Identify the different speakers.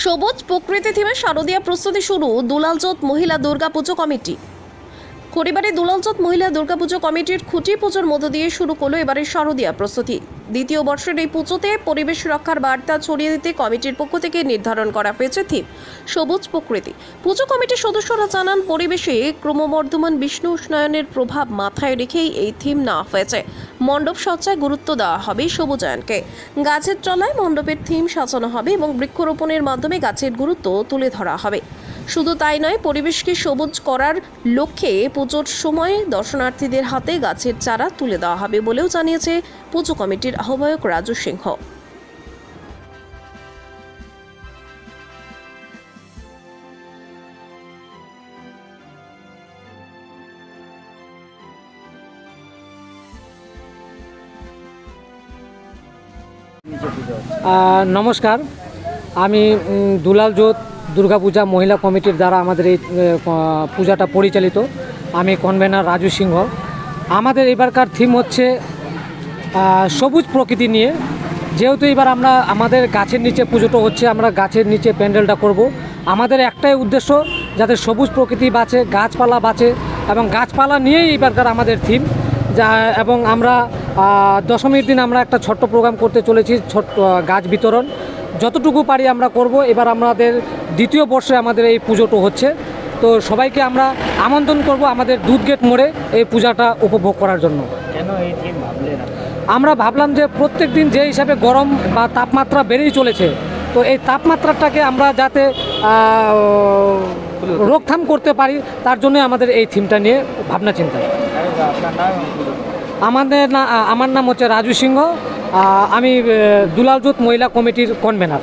Speaker 1: সবুজ প্রকৃতি থিমে শারদীয়া প্রস্তুতি শুরু দুলালচোদ মহিলা দুর্গাপুজো কমিটি। খড়িবাড়ি দুলালচোদ মহিলা দুর্গাপুজো কমিটির খুঁটি পুজোর মধ্য দিয়ে শুরু করলো এবারের শারদীয়া প্রস্তুতি। দ্বিতীয় বর্ষের এই পুজোতে পরিবেশ রক্ষার বার্তা ছড়িয়ে দিতে কমিটির পক্ষ থেকে নির্ধারণ করা হয়েছে থিম সবুজ প্রকৃতি। পুজো কমিটির সদস্যরা জানান, পরিবেশে ক্রমবর্ধমান বিশ্ব উষ্ণায়নের প্রভাব মাথায় রেখেই এই থিম নেওয়া হয়েছে। মণ্ডপ সজ্জায় গুরুত্ব দেওয়া হবে সবুজায়নকে। গাছের তলায় মণ্ডপের থিম সাজানো হবে এবং বৃক্ষরোপণের মাধ্যমে গাছের গুরুত্ব তুলে ধরা হবে। শুধু তাই নয়, পরিবেশকে সবুজ করার লক্ষ্যে পুজোর সময় দর্শনার্থীদের হাতে গাছের চারা তুলে দেওয়া হবে বলেও জানিয়েছে পুজো কমিটির আহ্বায়ক রাজু সিংহ।
Speaker 2: নমস্কার, আমি দুলালচোদ দুর্গাপূজা মহিলা কমিটির দ্বারা আমাদের এই পূজাটা পরিচালিত। আমি কনভেনার রাজু সিংহ। আমাদের এবারকার থিম হচ্ছে সবুজ প্রকৃতি নিয়ে। যেহেতু এবার আমরা আমাদের গাছের নিচে পুজোটা হচ্ছে, আমরা গাছের নিচে প্যান্ডেলটা করব। আমাদের একটাই উদ্দেশ্য, যাতে সবুজ প্রকৃতি বাঁচে, গাছপালা বাঁচে, এবং গাছপালা নিয়েই এবারকার আমাদের থিম। এবং আমরা দশমীর দিন আমরা একটা ছোট্ট প্রোগ্রাম করতে চলেছি, ছোট্ট গাছ বিতরণ। যতটুকু পারি আমরা করব। এবার আমাদের দ্বিতীয় বর্ষে আমাদের এই পুজোটা হচ্ছে, তো সবাইকে আমরা আমন্ত্রণ করব আমাদের দুধগেট মোড়ে এই পূজাটা উপভোগ করার জন্য।
Speaker 3: কেন এই থিম ভাবলেন?
Speaker 2: আমরা ভাবলাম যে প্রত্যেক দিন যে হিসাবে গরম বা তাপমাত্রা বেড়েই চলেছে, তো এই তাপমাত্রাটাকে আমরা যাতে রোকথাম করতে পারি, তার জন্য আমাদের এই থিমটা নিয়ে ভাবনা চিন্তা। আমার নাম হচ্ছে রাজু সিংহ। আমি দুলালচোদ মহিলা কমিটির কনভেনার।